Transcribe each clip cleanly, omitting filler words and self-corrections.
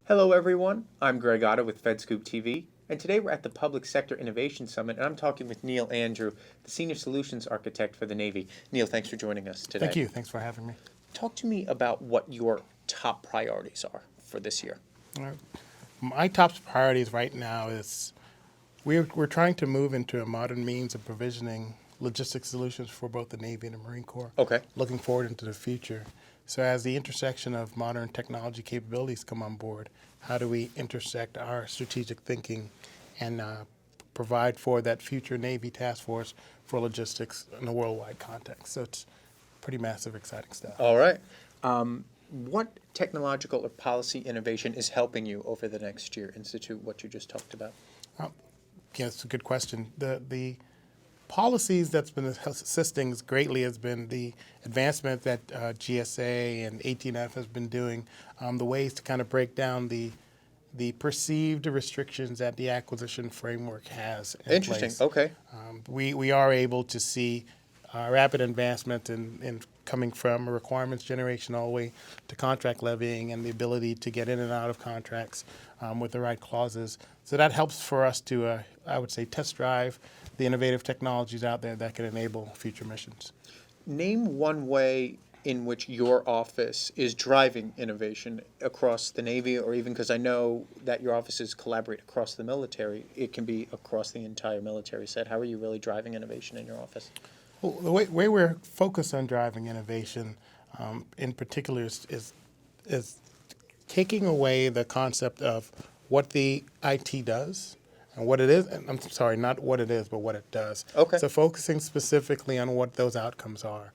Hello, everyone. I'm Greg Otto with FedScoop TV, and today we're at the Public Sector Innovation Summit, and I'm talking with Neil Andrew, the Senior Solutions Architect for the Navy. Neil, thanks for joining us today. Thank you. Thanks for having me. Talk to me about what your top priorities are for this year. My top priorities right now is we're trying to move into a modern means of provisioning logistics solutions for both the Navy and the Marine Corps. Okay. Looking forward into the future. So as the intersection of modern technology capabilities come on board, how do we intersect our strategic thinking and provide for that future Navy task force for logistics in a worldwide context? So it's pretty massive, exciting stuff. All right. What technological or policy innovation is helping you over the next year institute what you just talked about? Yeah, it's a good question. The policies that's been assisting greatly has been the advancement that GSA and 18F has been doing, the ways to kind of break down the perceived restrictions that the acquisition framework has in Interesting. place. Okay. We are able to see rapid advancement in coming from a requirements generation all the way to contract levying and the ability to get in and out of contracts with the right clauses. So that helps for us to, I would say, test drive the innovative technologies out there that can enable future missions. Name one way in which your office is driving innovation across the Navy, or even because I know that your offices collaborate across the military, it can be across the entire military set. How are you really driving innovation in your office? Well, the way we're focused on driving innovation in particular is taking away the concept of what the IT does and what it is. And I'm sorry, not what it is, but what it does. Okay. So focusing specifically on what those outcomes are.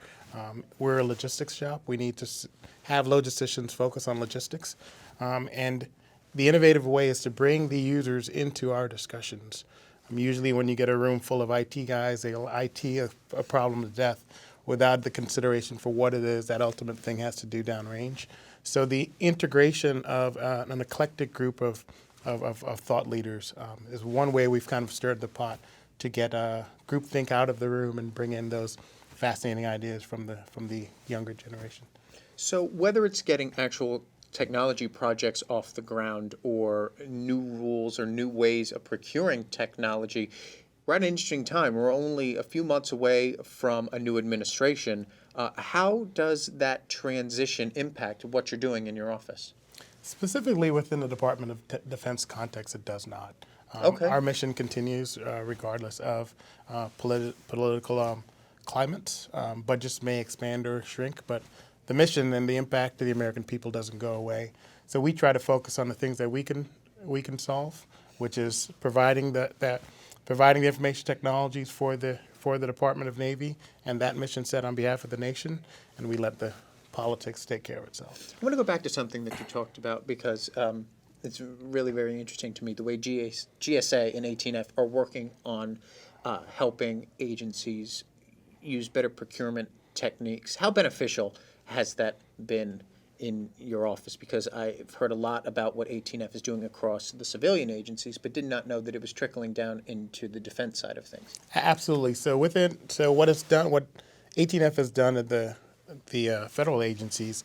We're a logistics shop. We need to have logisticians focus on logistics. And the innovative way is to bring the users into our discussions. Usually when you get a room full of IT guys, they'll IT a problem to death without the consideration for what it is that ultimate thing has to do downrange. So the integration of an eclectic group of thought leaders is one way we've kind of stirred the pot to get groupthink out of the room and bring in those fascinating ideas from the younger generation. So whether it's getting actual technology projects off the ground or new rules or new ways of procuring technology, we're at an interesting time. We're only a few months away from a new administration. How does that transition impact what you're doing in your office? Specifically within the Department of Defense context, it does not. Okay. Our mission continues regardless of political climate. Budgets may expand or shrink, but the mission and the impact to the American people doesn't go away. So we try to focus on the things that we can solve, which is providing the information technologies for the Department of Navy and that mission set on behalf of the nation, and we let the politics take care of itself. I want to go back to something that you talked about because it's really very interesting to me, the way GSA and 18F are working on helping agencies use better procurement techniques. How beneficial has that been in your office? Because I've heard a lot about what 18F is doing across the civilian agencies, but did not know that it was trickling down into the defense side of things. Absolutely. So what 18F has done at the federal agencies,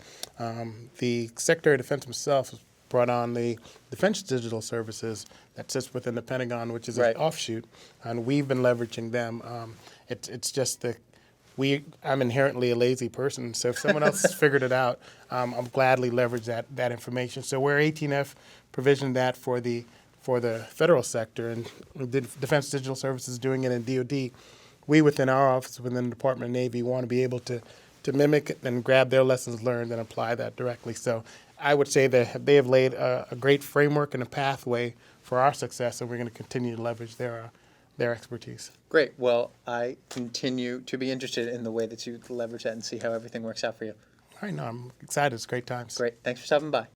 the Secretary of Defense himself has brought on the Defense Digital Services that sits within the Pentagon, which is Right. an offshoot, and we've been leveraging them. It's just I'm inherently a lazy person, so if someone else has figured it out, I'll gladly leverage that information. So where 18F provisioned that for the federal sector, and the Defense Digital Services doing it in DoD, we within our office, within the Department of Navy, want to be able to mimic and grab their lessons learned and apply that directly. So I would say that they have laid a great framework and a pathway for our success, and we're going to continue to leverage their expertise. Great. Well, I continue to be interested in the way that you leverage that and see how everything works out for you. All right, no, I'm excited. It's great times. Great. Thanks for stopping by.